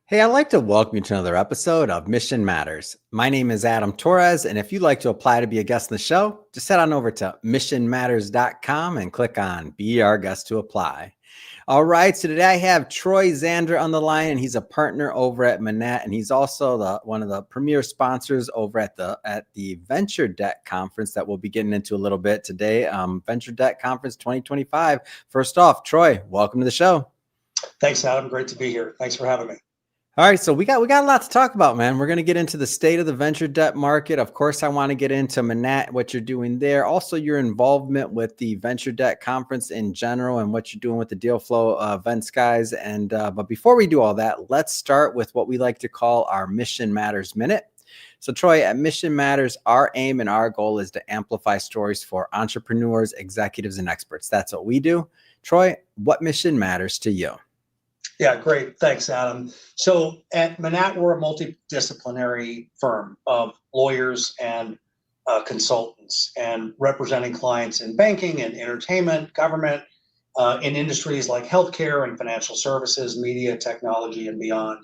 Hey, I'd like to welcome you to another episode of Mission Matters. My name is Adam Torres, and if you'd like to apply to be a guest on the show, just head on over to missionmatters.com and click on Be Our Guest to apply. All right, so today I have Troy Zander on the line, and he's a partner over at Manatt, and he's also one of the premier sponsors over at the Venture Debt Conference that we'll be getting into a little bit today. Venture Debt Conference 2025. First off, Troy, welcome to the show. Thanks, Adam. Great to be here. Thanks for having me. All right, so we got a lot to talk about, man. We're going to get into the state of the venture debt market. Of course, I want to get into Manatt, what you're doing there. Also, your involvement with the Venture Debt Conference in general and what you're doing with the DealFlow events, guys. And but before we do all that, let's start with what we like to call our Mission Matters Minute. So, Troy, at Mission Matters, our aim and our goal is to amplify stories for entrepreneurs, executives, and experts. That's what we do. Troy, what mission matters to you? Yeah, great. Thanks, Adam. So at Manatt, we're a multidisciplinary firm of lawyers and consultants and representing clients in banking and entertainment, government, in industries like healthcare and financial services, media, technology, and beyond.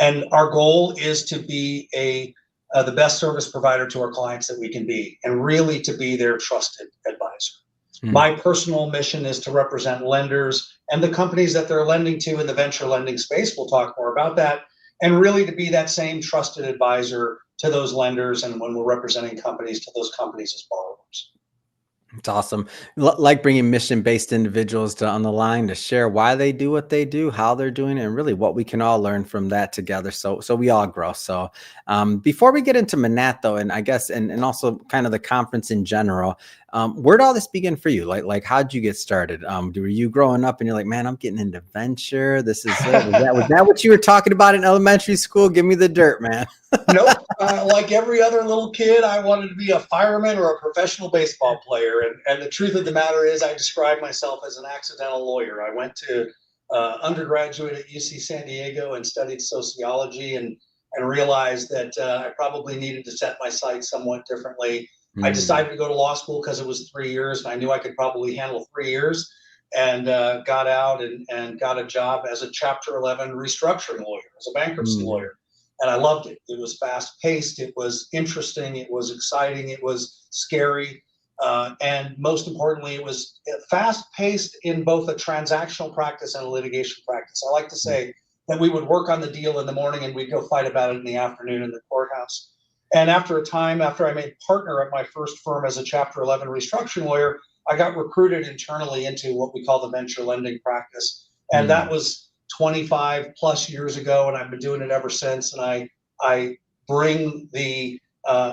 And our goal is to be the best service provider to our clients that we can be, and really to be their trusted advisor. My personal mission is to represent lenders and the companies that they're lending to in the venture lending space. We'll talk more about that. And really to be that same trusted advisor to those lenders, and when we're representing companies, to those companies as borrowers. It's awesome. Like bringing mission-based individuals on the line to share why they do what they do, how they're doing it, and really what we can all learn from that together. So we all grow. So before we get into Manatt, though, and I guess and also kind of the conference in general, where'd all this begin for you? Like how'd you get started? Were you growing up and you're like, man, I'm getting into venture. This is was that what you were talking about in elementary school? Give me the dirt, man. Nope. Like every other little kid, I wanted to be a fireman or a professional baseball player. And the truth of the matter is, I describe myself as an accidental lawyer. I went to undergraduate at UC San Diego and studied sociology, and realized that I probably needed to set my sights somewhat differently. I decided to go to law school because it was 3 years, and I knew I could probably handle 3 years, and got out and got a job as a Chapter 11 restructuring lawyer, as a bankruptcy lawyer. And I loved it. It was fast paced. It was interesting. It was exciting. It was scary. And most importantly, it was fast paced in both a transactional practice and a litigation practice. I like to say that we would work on the deal in the morning and we'd go fight about it in the afternoon in the courthouse. And after a time, after I made partner at my first firm as a Chapter 11 restructuring lawyer, I got recruited internally into what we call the venture lending practice. And that was 25 plus years ago, and I've been doing it ever since. And I bring the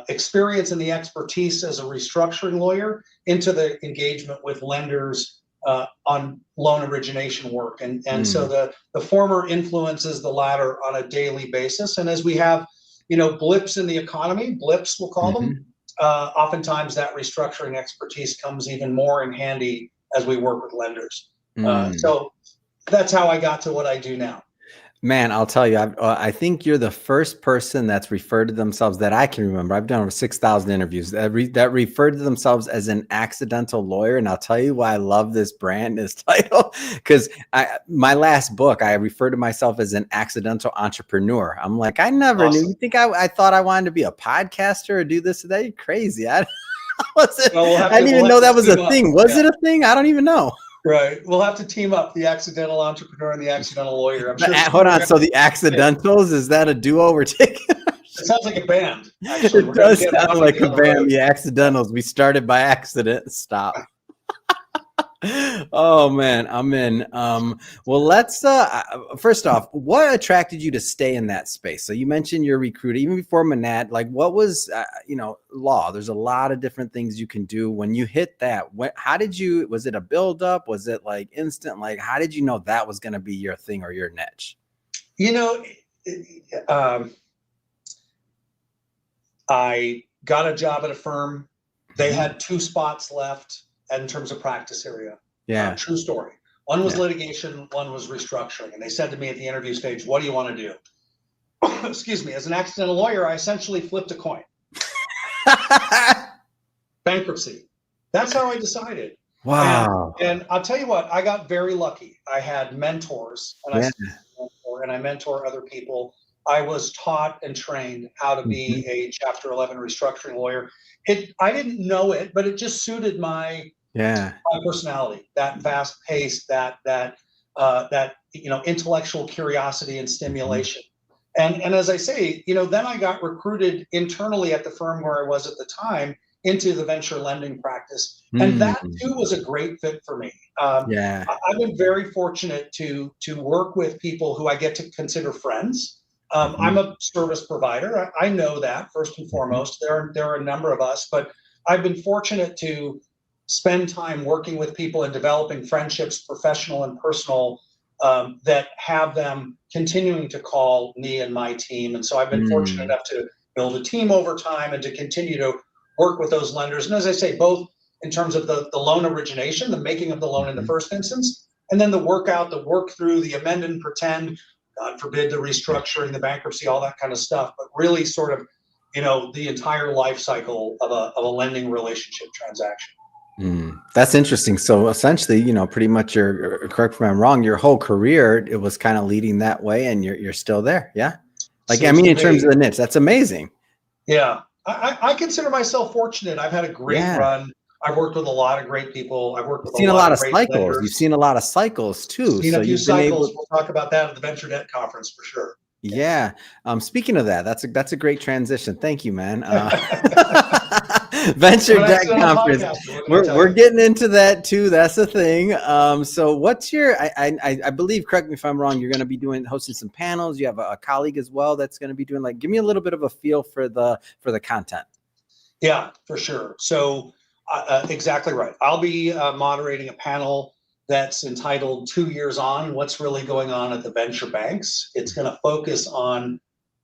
experience and the expertise as a restructuring lawyer into the engagement with lenders on loan origination work. And so the former influences the latter on a daily basis. And as we have, blips in the economy, blips we'll call them, oftentimes that restructuring expertise comes even more in handy as we work with lenders. So that's how I got to what I do now. Man, I'll tell you, I think you're the first person that's referred to themselves that I can remember. I've done over 6,000 interviews that referred to themselves as an accidental lawyer. And I'll tell you why I love this brand, this title, because my last book, I referred to myself as an accidental entrepreneur. I'm like, I never knew. You think I thought I wanted to be a podcaster or do this or that? You're crazy. I didn't even know that was a thing. Was it a thing? I don't even know. Right. We'll have to team up, the accidental entrepreneur and the accidental lawyer. I'm sure. Hold on. So the Accidentals, is that a duo we're taking? It sounds like a band. Actually, it does sound like a band. The Accidentals. We started by accident. Stop. Oh man, I'm in. Well, let's first off, what attracted you to stay in that space? So you mentioned your recruiter even before Manatt. Like, what was law? There's a lot of different things you can do when you hit that. How did you? Was it a build up? Was it like instant? Like, how did you know that was going to be your thing or your niche? I got a job at a firm. They had 2 spots left in terms of practice area. Yeah. True story. One was litigation, one was restructuring. And they said to me at the interview stage, what do you want to do? Excuse me. As an accidental lawyer, I essentially flipped a coin. Bankruptcy. That's how I decided. Wow. And I'll tell you what, I got very lucky. I had mentors, and I still have a mentor mentor and I mentor other people. I was taught and trained how to be a Chapter 11 restructuring lawyer. I didn't know it, but it just suited my personality. That fast paced, that intellectual curiosity and stimulation. And as I say, then I got recruited internally at the firm where I was at the time into the venture lending practice, and that too was a great fit for me. I've been very fortunate to work with people who I get to consider friends. I'm a service provider. I know that first and foremost. There are a number of us, but I've been fortunate to spend time working with people and developing friendships, professional and personal, that have them continuing to call me and my team. And so I've been fortunate enough to build a team over time and to continue to work with those lenders. And as I say, both in terms of the loan origination, the making of the loan in the first instance, and then the work through, the amend and pretend, God forbid, the restructuring, the bankruptcy, all that kind of stuff, but really sort of, the entire life cycle of a lending relationship transaction. That's interesting. So essentially, pretty much correct me if I'm wrong, your whole career, it was kind of leading that way and you're still there. Yeah. In terms of the niche, that's amazing. Yeah. I consider myself fortunate. I've had a great run. I've worked with a lot of great people. I've worked with a lot of great cycles. lenders. You've seen a lot of cycles too. Seen a few cycles. We'll talk about that at the Venture Debt Conference for sure. Yeah. Speaking of that, that's a great transition. Thank you, man. Venture Debt Conference. We're getting into that too. That's the thing. So what's your? I believe. Correct me if I'm wrong. You're going to be hosting some panels. You have a colleague as well that's going to be doing. Give me a little bit of a feel for the content. Yeah, for sure. So exactly right. I'll be moderating a panel that's entitled 2 Years On, What's Really Going On at the Venture Banks. It's going to focus on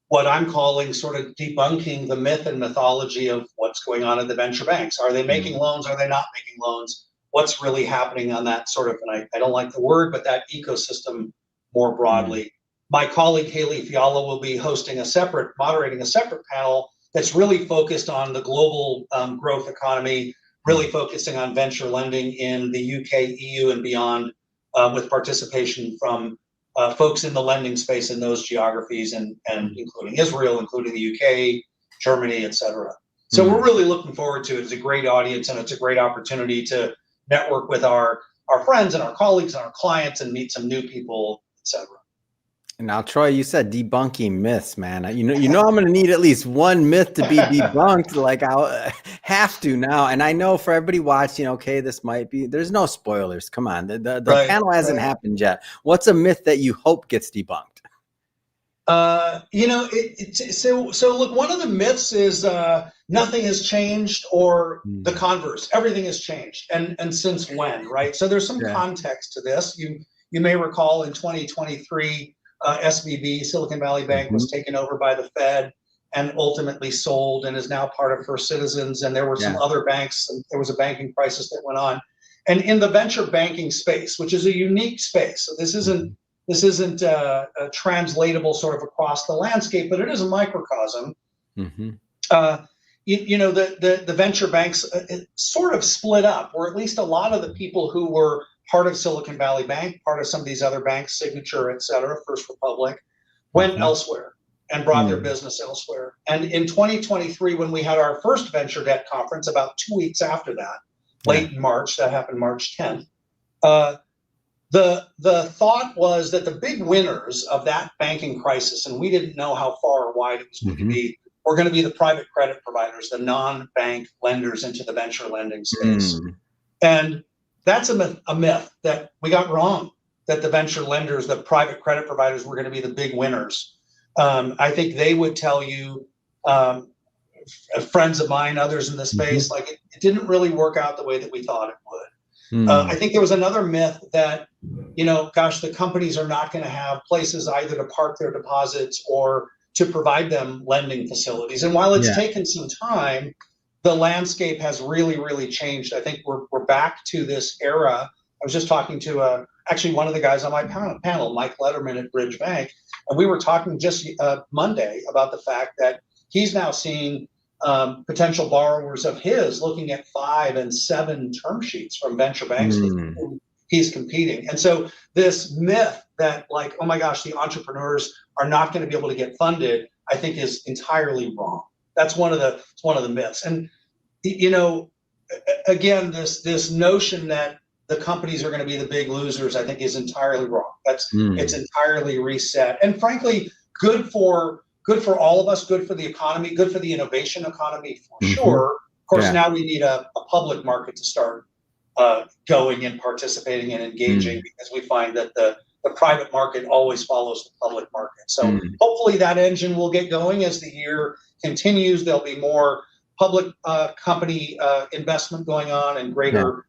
what I'm calling sort of debunking the myth and mythology of what's going on at the venture banks. Are they making loans? Are they not making loans? What's really happening on that sort of, and I don't like the word, but that ecosystem more broadly. My colleague, Haley Fiala, will be moderating a separate panel that's really focused on the global growth economy, really focusing on venture lending in the UK, EU, and beyond, with participation from folks in the lending space in those geographies, and including Israel, including the UK, Germany, et cetera. So we're really looking forward to it. It's a great audience, and it's a great opportunity to network with our friends and our colleagues and our clients and meet some new people, et cetera. Now, Troy, you said debunking myths, man. You know, I'm going to need at least one myth to be debunked. I'll have to now. And I know for everybody watching, okay, this might be. There's no spoilers. Come on, the panel hasn't happened yet. What's a myth that you hope gets debunked? So look, one of the myths is nothing has changed, or the converse, everything has changed, and since when, right? So there's some context to this. You may recall in 2023. SVB, Silicon Valley Bank, was taken over by the Fed and ultimately sold, and is now part of First Citizens. And there were some other banks, and there was a banking crisis that went on. And in the venture banking space, which is a unique space, so this isn't translatable sort of across the landscape, but it is a microcosm. The venture banks sort of split up, or at least a lot of the people who were part of Silicon Valley Bank, part of some of these other banks, Signature, et cetera, First Republic, went elsewhere and brought their business elsewhere. And in 2023, when we had our first venture debt conference, about 2 weeks after that, late in March, that happened March 10th, the thought was that the big winners of that banking crisis, and we didn't know how far or wide it was going to be, were going to be the private credit providers, the non-bank lenders into the venture lending space. And that's a myth that we got wrong, that the venture lenders, the private credit providers, were going to be the big winners. I think they would tell you, friends of mine, others in the space, it didn't really work out the way that we thought it would. I think there was another myth that, the companies are not going to have places either to park their deposits or to provide them lending facilities. And while it's taken some time, the landscape has really, really changed. I think we're back to this era. I was just talking to actually one of the guys on my panel, Mike Letterman at Bridge Bank, and we were talking just Monday about the fact that he's now seeing potential borrowers of his looking at 5 and 7 term sheets from venture banks with whom he's competing. And so this myth that like, oh my gosh, the entrepreneurs are not going to be able to get funded, I think is entirely wrong. That's one of the myths. And again, this notion that the companies are going to be the big losers, I think, is entirely wrong. It's entirely reset, and frankly, good for all of us, good for the economy, good for the innovation economy for sure. Of course, now we need a public market to start going and participating and engaging, because we find that the private market always follows the public market. So hopefully that engine will get going as the year continues. There'll be more public company investment going on, and greater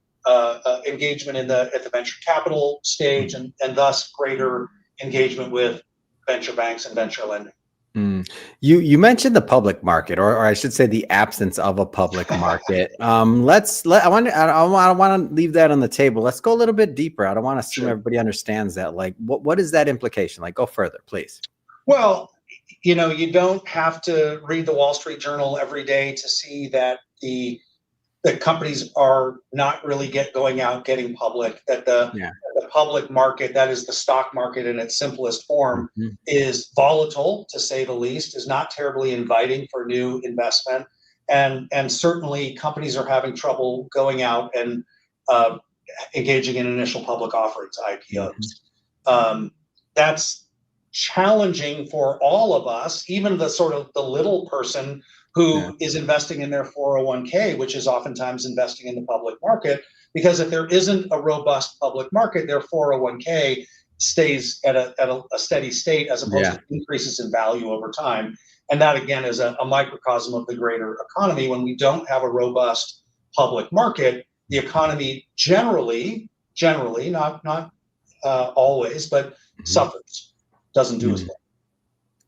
engagement at the venture capital stage, and thus greater engagement with venture banks and venture lending. You mentioned the public market, or I should say the absence of a public market. I want to leave that on the table. Let's go a little bit deeper. I don't want to assume everybody understands that. Like, what is that implication? Like, go further, please. Well, you don't have to read the Wall Street Journal every day to see that the companies are not really going out, getting public, that the public market, that is the stock market in its simplest form, is volatile, to say the least, is not terribly inviting for new investment. And certainly companies are having trouble going out and engaging in initial public offerings, IPOs. That's challenging for all of us, even the sort of the little person who is investing in their 401k, which is oftentimes investing in the public market, because if there isn't a robust public market, their 401k stays at a steady state, as opposed to increases in value over time. And that, again, is a microcosm of the greater economy. When we don't have a robust public market, the economy generally, not always, but suffers, doesn't do as well.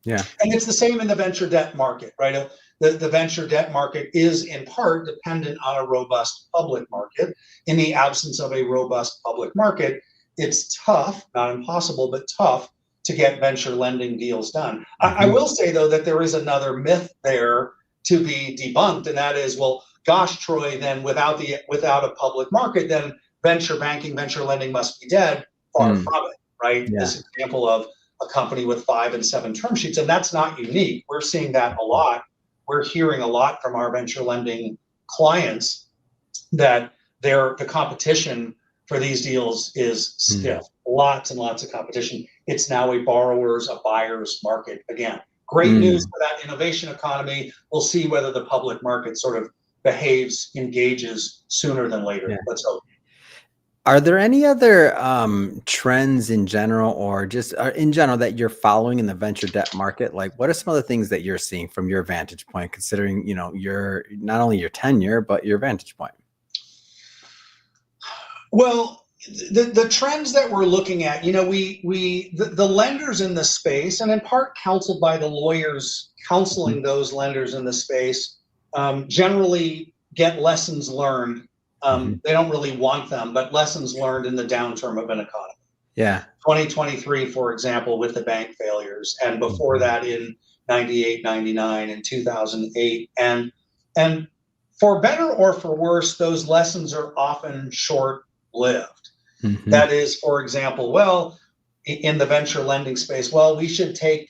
Yeah. And it's the same in the venture debt market, right? The venture debt market is in part dependent on a robust public market. In the absence of a robust public market, it's tough, not impossible, but tough to get venture lending deals done. I will say, though, that there is another myth there to be debunked, and that is, well, gosh, Troy, then without a public market, then venture banking, venture lending must be dead. Far from it, right? This example of a company with 5 and 7 term sheets, and that's not unique. We're seeing that a lot. We're hearing a lot from our venture lending clients that the competition for these deals is stiff. Lots and lots of competition. It's now a buyer's market again. Great news for that innovation economy. We'll see whether the public market sort of engages sooner than later. Let's hope. Are there any other trends in general, or just in general, that you're following in the venture debt market? Like, what are some of the things that you're seeing from your vantage point, considering, your not only your tenure, but your vantage point? Well, the trends that we're looking at, the lenders in the space, and in part counseled by the lawyers counseling those lenders in the space, generally get lessons learned. They don't really want them, but lessons learned in the downturn of an economy. 2023, for example, with the bank failures, and before that in 98, 99, and 2008. And for better or for worse, those lessons are often short-lived. That is, for example, in the venture lending space, we should take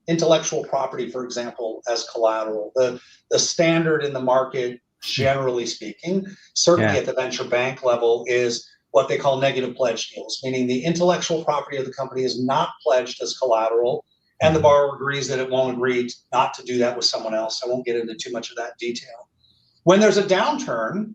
intellectual property, for example, as collateral. The standard in the market, generally speaking, certainly at the venture bank level, is what they call negative pledge deals, meaning the intellectual property of the company is not pledged as collateral, and the borrower agrees that it won't agree not to do that with someone else. I won't get into too much of that detail. When there's a downturn,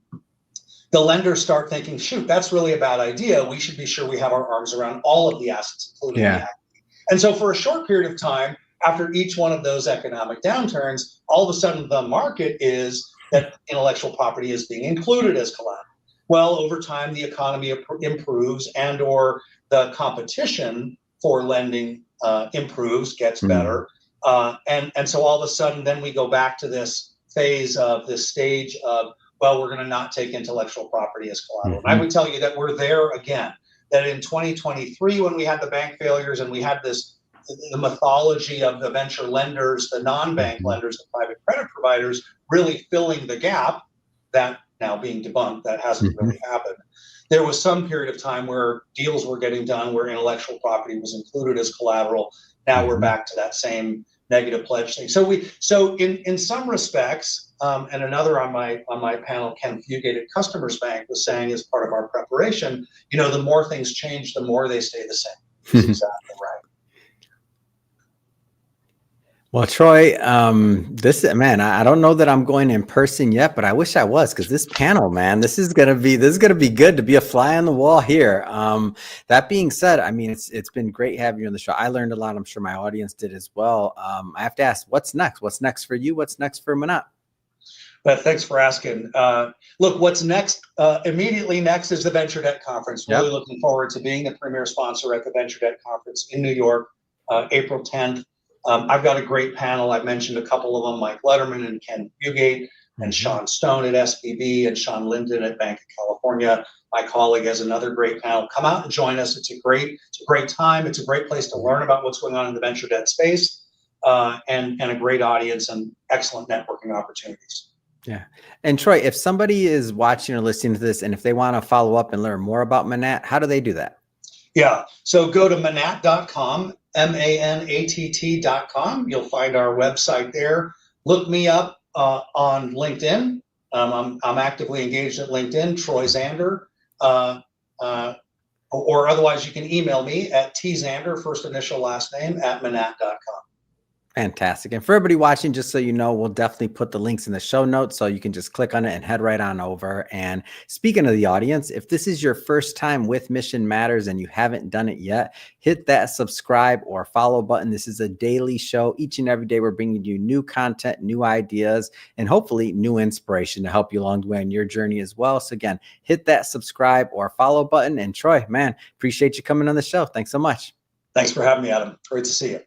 the lenders start thinking, shoot, that's really a bad idea. We should be sure we have our arms around all of the assets, including the equity. And so for a short period of time, after each one of those economic downturns, all of a sudden the market is that intellectual property is being included as collateral. Well, over time, the economy improves, and or the competition for lending improves, gets better. And so all of a sudden, then we go back to this phase of this stage of, we're going to not take intellectual property as collateral. And I would tell you that we're there again, that in 2023, when we had the bank failures and we had the mythology of the venture lenders, the non-bank lenders, the private credit providers, really filling the gap, that now being debunked. That hasn't really happened. There was some period of time where deals were getting done where intellectual property was included as collateral. Now we're back to that same negative pledge thing. So in some respects, and another on my panel, Ken Fugate at Customers Bank, was saying as part of our preparation, the more things change, the more they stay the same. That's exactly right. Well, Troy, man, I don't know that I'm going in person yet, but I wish I was, because this panel, man, this is gonna be good to be a fly on the wall here. That being said, I mean, it's been great having you on the show. I learned a lot. I'm sure my audience did as well. I have to ask, what's next? What's next for you? What's next for Manatt? But thanks for asking. Look, what's next? Immediately next is the Venture Debt Conference. Really looking forward to being the premier sponsor at the Venture Debt Conference in New York, April 10th. I've got a great panel. I've mentioned a couple of them, Mike Letterman and Ken Fugate and Sean Stone at SVB and Sean Linden at Bank of California. My colleague has another great panel. Come out and join us. It's a great time. It's a great place to learn about what's going on in the venture debt space, and a great audience and excellent networking opportunities. Yeah. And Troy, if somebody is watching or listening to this, and if they want to follow up and learn more about Manatt, how do they do that? Yeah. So go to Manatt.com, MANATT.com. You'll find our website there. Look me up on LinkedIn. I'm actively engaged at LinkedIn, Troy Zander. Or otherwise you can email me at tzander, first initial last name, @Manatt.com. Fantastic. And for everybody watching, just so you know, we'll definitely put the links in the show notes so you can just click on it and head right on over. And speaking of the audience, if this is your first time with Mission Matters and you haven't done it yet, hit that subscribe or follow button. This is a daily show. Each and every day, we're bringing you new content, new ideas, and hopefully new inspiration to help you along the way on your journey as well. So again, hit that subscribe or follow button. And Troy, man, appreciate you coming on the show. Thanks so much. Thanks for having me, Adam. Great to see you.